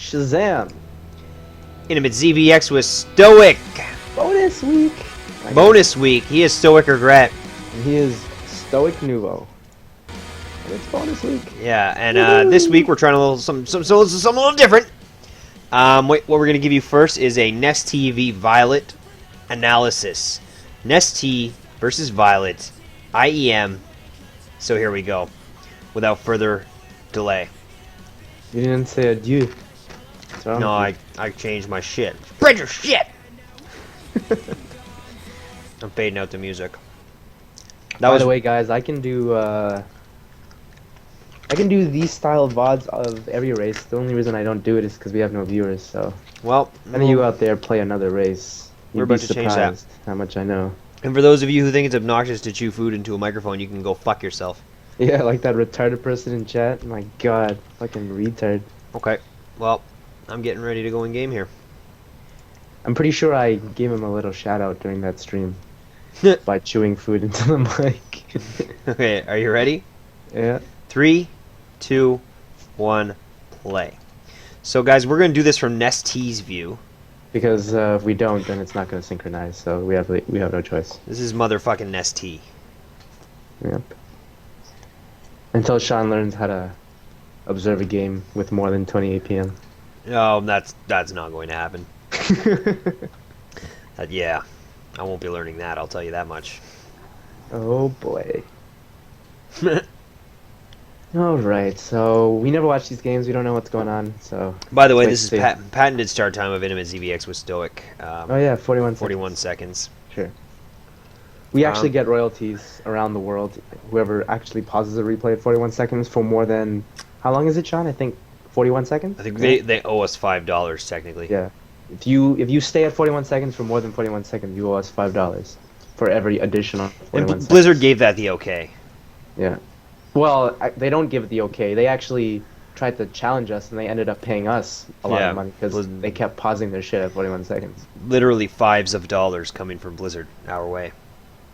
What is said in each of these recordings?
Shazam! Intimate ZVX was stoic. Bonus week! Bonus week. He is stoic regret. And he is stoic nouveau. And it's bonus week. Yeah, and this week we're trying a little something a little different. What we're gonna give you first is a Nestea v Violet analysis. Nestea versus Violet, IEM. So here we go. Without further delay. You didn't say adieu. No, I changed my shit. Spread your shit! I'm fading out the music. By the way, guys, I can do these style VODs of every race. The only reason I don't do it is because we have no viewers, so... Well... If any of you out there play another race, we're about to change that. How much I know. And for those of you who think it's obnoxious to chew food into a microphone, you can go fuck yourself. Yeah, like that retarded person in chat. My god, fucking retard. Okay, well, I'm getting ready to go in game here. I'm pretty sure I gave him a little shout out during that stream. By chewing food into the mic. Okay, are you ready? Yeah. 3, 2, 1, play. So guys, we're going to do this from Nestea's view. Because if we don't, then it's not going to synchronize, so we have no choice. This is motherfucking Nestea. Yep. Until Shawn learns how to observe a game with more than 20 APM. Oh, that's not going to happen. Yeah, I won't be learning that, I'll tell you that much. Oh boy. Alright, so we never watch these games, we don't know what's going on, so... By the way, this is patented start time of Intimate ZVX with Stoic. Oh yeah, 41 seconds. Sure. We actually get royalties around the world, whoever actually pauses a replay at 41 seconds for more than... How long is it, Shawn? I think 41 seconds? I think they owe us $5, technically. Yeah. If you stay at 41 seconds for more than 41 seconds, you owe us $5 for every additional 41 seconds. Blizzard gave that the okay. Yeah. Well, they don't give it the okay. They actually tried to challenge us, and they ended up paying us a lot of money because they kept pausing their shit at 41 seconds. Literally $5s of dollars coming from Blizzard our way.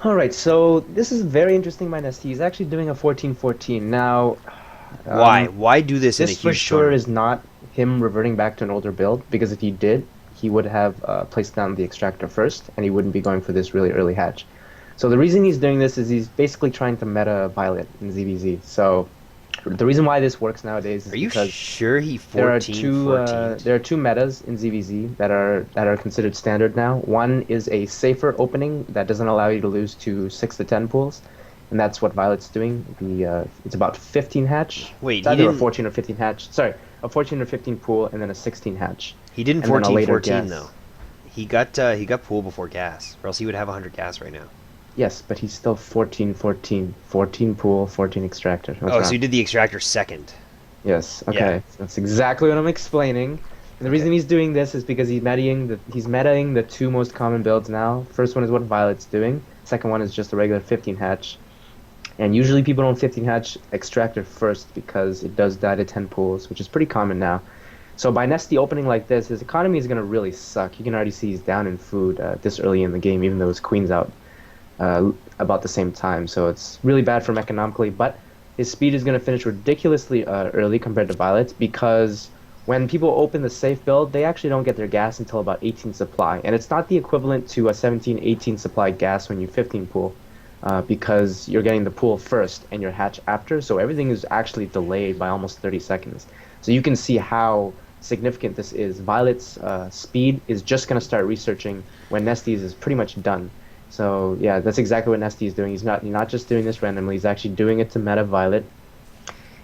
Alright, so this is very interesting by Nestea. He's actually doing a 14-14. Now... Why? Why do this in a huge This for sure is not him reverting back to an older build, because if he did, he would have placed down the extractor first, and he wouldn't be going for this really early hatch. So the reason he's doing this is he's basically trying to meta Violet in ZvZ. So the reason why this works nowadays is because sure he 14, there are two metas in ZvZ that are considered standard now. One is a safer opening that doesn't allow you to lose to 6 to 10 pools, and that's what Violet's doing. It's about 15 hatch. Wait, it's either a 14 or 15 hatch. Sorry, a 14 or 15 pool, and then a 16 hatch. He didn't 14-14 though. He got pool before gas, or else he would have 100 gas right now. Yes, but he's still 14-14. 14 pool, 14 extractor. So you did the extractor second. Yes, okay. Yeah. That's exactly what I'm explaining. And the reason he's doing this is because he's metaing the two most common builds now. First one is what Violet's doing. Second one is just a regular 15 hatch. And usually people don't 15 hatch extractor first because it does die to 10 pools, which is pretty common now. So by Nestea opening like this, his economy is going to really suck. You can already see he's down in food this early in the game, even though his queen's out about the same time. So it's really bad for him economically, but his speed is going to finish ridiculously early compared to Violet's, because when people open the safe build, they actually don't get their gas until about 18 supply. And it's not the equivalent to a 17, 18 supply gas when you 15 pool. Because you're getting the pool first and your hatch after, so everything is actually delayed by almost 30 seconds. So you can see how significant this is. Violet's speed is just going to start researching when Nestea's is pretty much done. So yeah, that's exactly what Nestea is doing. He's not just doing this randomly, he's actually doing it to meta Violet.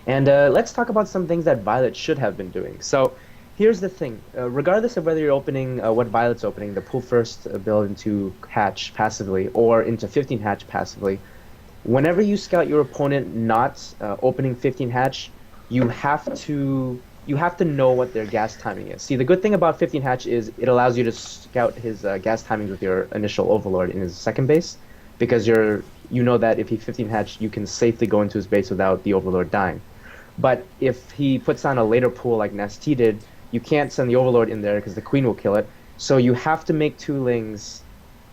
And let's talk about some things that Violet should have been doing. So here's the thing, regardless of whether you're opening what Violet's opening, the pool first build into hatch passively or into 15 hatch passively, whenever you scout your opponent not opening 15 hatch, you have to know what their gas timing is. See, the good thing about 15 hatch is it allows you to scout his gas timings with your initial overlord in his second base, because you know that if he 15 hatch, you can safely go into his base without the overlord dying. But if he puts on a later pool like Nestea did, you can't send the overlord in there because the queen will kill it. So you have to make two lings,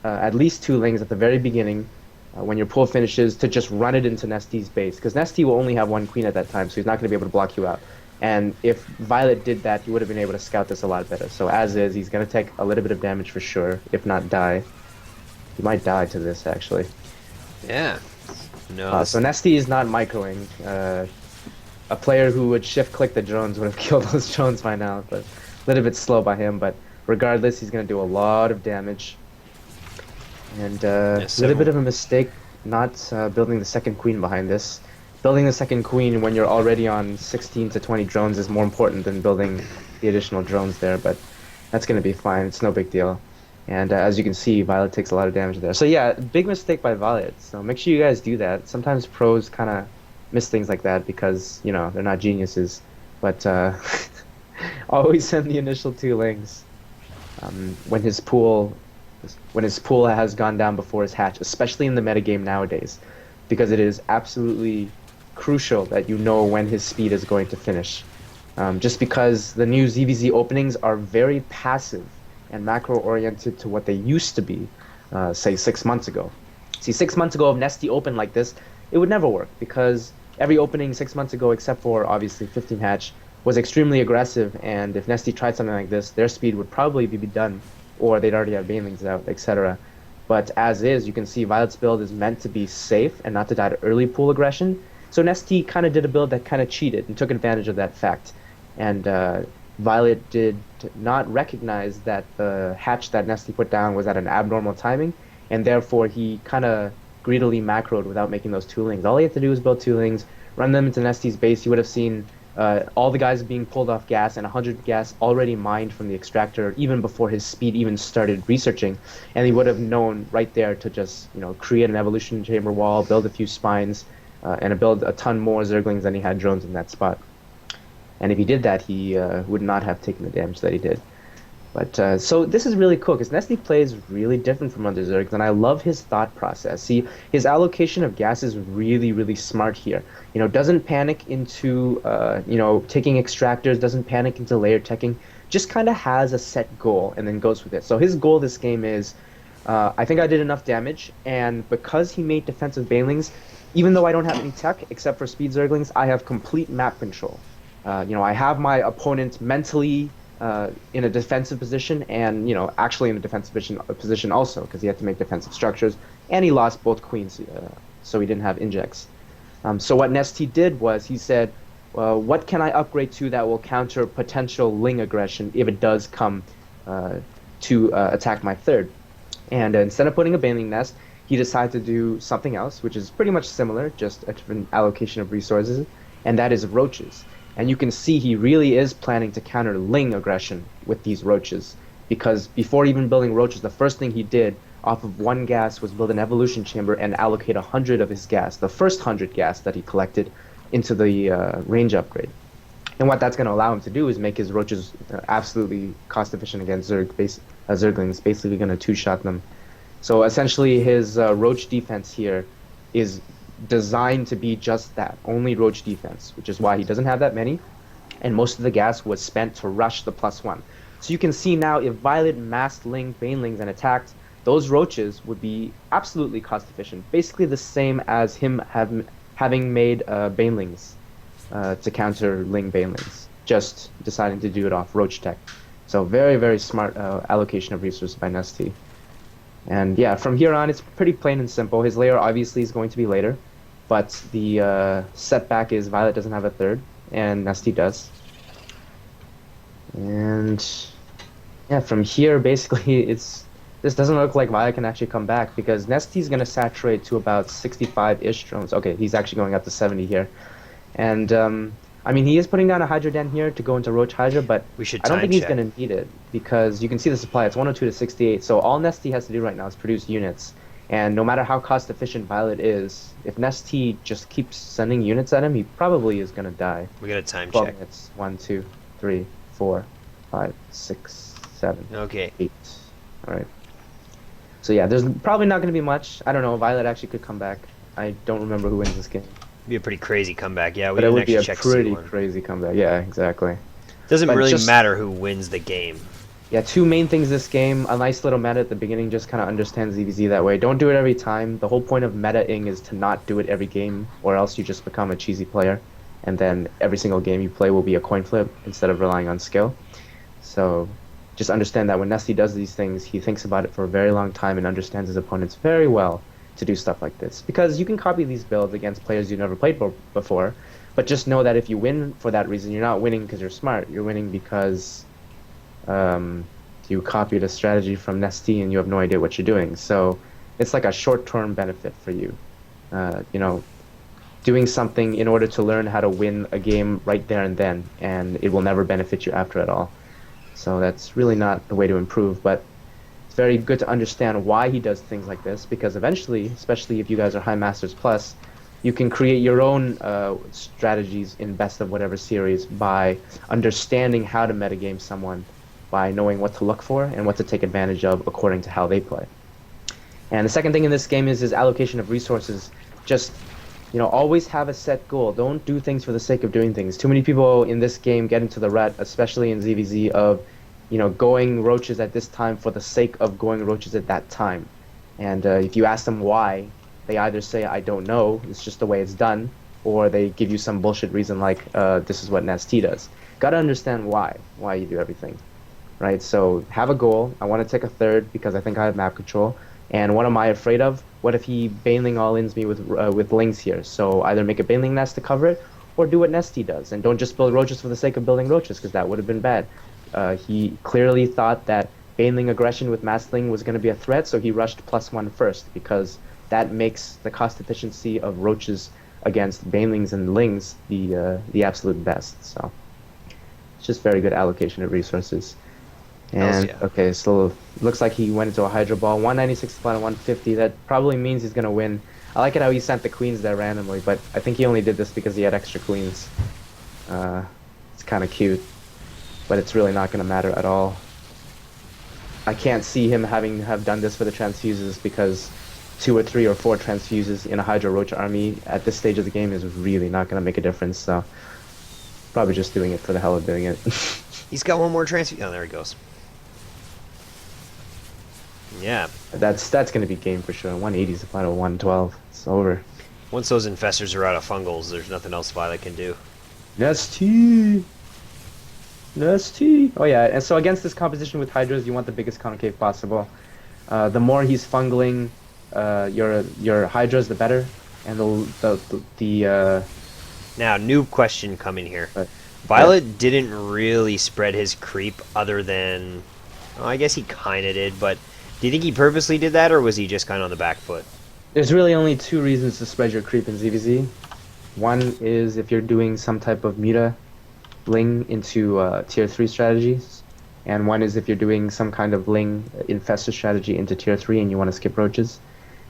at least two lings at the very beginning, when your pool finishes, to just run it into Nestea's base, because Nestea will only have one queen at that time, so he's not going to be able to block you out. And if Violet did that, he would have been able to scout this a lot better. So as is, he's going to take a little bit of damage for sure, if not die. He might die to this, actually. Yeah. No. So Nestea is not microing. A player who would shift-click the drones would have killed those drones by now, but a little bit slow by him. But regardless, he's going to do a lot of damage. And a little bit of a mistake not building the second queen behind this. Building the second queen when you're already on 16 to 20 drones is more important than building the additional drones there, but that's going to be fine. It's no big deal. And as you can see, Violet takes a lot of damage there. So yeah, big mistake by Violet. So make sure you guys do that. Sometimes pros kind of miss things like that because, you know, they're not geniuses. But always send the initial 2 lings when his pool has gone down before his hatch, especially in the metagame nowadays, because it is absolutely crucial that you know when his speed is going to finish. Just because the new ZvZ openings are very passive and macro-oriented to what they used to be, say 6 months ago. See, 6 months ago, if Nestea opened like this, it would never work, because every opening 6 months ago, except for, obviously, 15 hatch, was extremely aggressive, and if Nestea tried something like this, their speed would probably be done, or they'd already have banelings out, etc. But as is, you can see Violet's build is meant to be safe and not to die to early pool aggression, so Nestea kind of did a build that kind of cheated and took advantage of that fact. And Violet did not recognize that the hatch that Nestea put down was at an abnormal timing, and therefore he kind of greedily macroed without making those 2 lings. All he had to do was build 2 lings, run them into Nestea's base. You would have seen all the guys being pulled off gas and 100 gas already mined from the extractor even before his speed even started researching, and he would have known right there to just, you know, create an evolution chamber wall, build a few spines, and build a ton more zerglings than he had drones in that spot. And if he did that, he would not have taken the damage that he did. But so this is really cool because Nestea plays really different from other Zergs, and I love his thought process. See, his allocation of gas is really, really smart here. You know, doesn't panic into you know, taking extractors, doesn't panic into layer teching. Just kind of has a set goal and then goes with it. So his goal this game is, I think I did enough damage, and because he made defensive banelings, even though I don't have any tech except for speed Zerglings, I have complete map control. You know, I have my opponent mentally in a defensive position, and, you know, actually in a defensive position also, because he had to make defensive structures, and he lost both queens, so he didn't have injects. So what Nestea did was he said, what can I upgrade to that will counter potential ling aggression if it does come to attack my third? And instead of putting a baneling nest, he decided to do something else, which is pretty much similar, just a different allocation of resources, and that is roaches. And you can see he really is planning to counter ling aggression with these roaches, because before even building roaches, the first thing he did off of 1 gas was build an evolution chamber and allocate 100 of his gas, the first 100 gas that he collected, into the range upgrade. And what that's going to allow him to do is make his roaches absolutely cost efficient against Zerglings, basically going to 2-shot them. So essentially his roach defense here is designed to be just that, only roach defense, which is why he doesn't have that many, and most of the gas was spent to rush the +1. So you can see now, if Violet massed ling banelings and attacked, those roaches would be absolutely cost efficient, basically the same as him having made banelings to counter ling banelings, just deciding to do it off roach tech. So very, very smart allocation of resources by Nestea. And yeah, from here on it's pretty plain and simple. His layer obviously is going to be later, but the setback is Violet doesn't have a third, and Nestea does. And yeah, from here basically this doesn't look like Violet can actually come back, because Nestea's going to saturate to about 65-ish drones. Okay, he's actually going up to 70 here. And I mean, he is putting down a Hydra Den here to go into Roach Hydra, but I don't think he's going to need it, because you can see the supply. It's 102 to 68, so all Nestea has to do right now is produce units. And no matter how cost-efficient Violet is, if Nestea just keeps sending units at him, he probably is going to die. We got a time 12 check. minutes. 1, 2, 3, 4, 5, 6, 7, Okay. 8. All right. So yeah, there's probably not going to be much. I don't know. Violet actually could come back. I don't remember who wins this game. Be a pretty crazy comeback, yeah. We But it didn't would be actually a check pretty C1. crazy comeback. Yeah, exactly. Doesn't But really just- matter who wins the game. Yeah, 2 main things this game. A nice little meta at the beginning, just kind of understand ZvZ that way. Don't do it every time. The whole point of meta-ing is to not do it every game, or else you just become a cheesy player. and then every single game you play will be a coin flip instead of relying on skill. So just understand that when Nestea does these things, he thinks about it for a very long time and understands his opponents very well to do stuff like this. Because you can copy these builds against players you've never played before, but just know that if you win for that reason, you're not winning because you're smart. You're winning because you copied a strategy from Nestea and you have no idea what you're doing. So it's like a short-term benefit for you. Doing something in order to learn how to win a game right there and then, and it will never benefit you after at all. So that's really not the way to improve, but it's very good to understand why he does things like this, because eventually, especially if you guys are High Masters Plus, you can create your own strategies in best of whatever series by understanding how to metagame someone, by knowing what to look for and what to take advantage of according to how they play. And the second thing in this game is allocation of resources. Just always have a set goal. Don't do things for the sake of doing things. Too many people in this game get into the rut, especially in ZvZ, of going roaches at this time for the sake of going roaches at that time. And if you ask them why, they either say, I don't know, it's just the way it's done, or they give you some bullshit reason like, this is what Nestea does. Gotta understand why you do everything, right? So have a goal. I want to take a third because I think I have map control. And what am I afraid of? What if he Baneling all-ins me with Lings here? So either make a Baneling nest to cover it, or do what Nestea does, and don't just build roaches for the sake of building roaches, because that would have been bad. He clearly thought that Baneling aggression with Mastling was going to be a threat, so he rushed +1 first, because that makes the cost efficiency of roaches against Banelings and Lings the absolute best. So it's just very good allocation of resources. And yeah. okay, so looks like he went into a Hydro Ball, 196 to 150. That probably means he's gonna win. I like it how he sent the queens there randomly, but I think he only did this because he had extra queens. It's kind of cute, but it's really not gonna matter at all. I can't see him have done this for the transfuses, because 2 or 3 or 4 transfuses in a Hydro Roach army at this stage of the game is really not gonna make a difference. So probably just doing it for the hell of doing it. He's got one more transfuse. Oh, there he goes. Yeah. That's going to be game for sure. 180 is about a 112. It's over. Once those infestors are out of fungals, there's nothing else Violet can do. Nestea! Oh yeah, and so against this composition with Hydras, you want the biggest concave possible. The more he's fungling your Hydras, the better. And Now, new question coming here. Violet didn't really spread his creep other than... Well, I guess he kind of did, but... Do you think he purposely did that, or was he just kind of on the back foot? There's really only 2 reasons to spread your creep in ZvZ. One is if you're doing some type of muta Ling into tier 3 strategies, and one is if you're doing some kind of Ling infestor strategy into tier 3 and you want to skip roaches.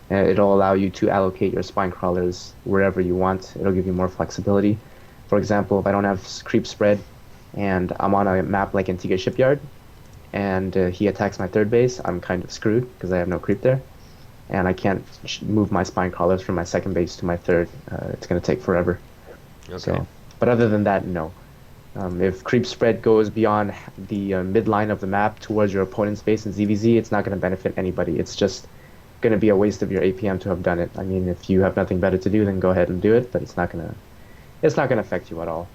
It'll allow you to allocate your spine crawlers wherever you want. It'll give you more flexibility. For example, if I don't have creep spread and I'm on a map like Antigua Shipyard, and he attacks my 3rd base, I'm kind of screwed because I have no creep there, and I can't move my spine crawlers from my 2nd base to my 3rd. It's going to take forever. Okay. So, but other than that, no. If creep spread goes beyond the midline of the map towards your opponent's base in ZvZ, it's not going to benefit anybody. It's just going to be a waste of your APM to have done it. I mean, if you have nothing better to do, then go ahead and do it, but it's not going to affect you at all.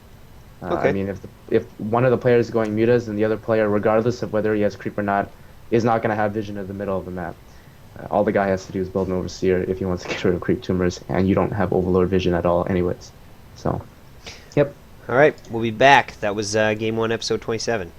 Okay. I mean, if one of the players is going mutas, then the other player, regardless of whether he has creep or not, is not going to have vision of the middle of the map. All the guy has to do is build an Overseer if he wants to get rid of creep tumors, and you don't have Overlord vision at all anyways. So, yep. All right, we'll be back. That was Game 1, Episode 27.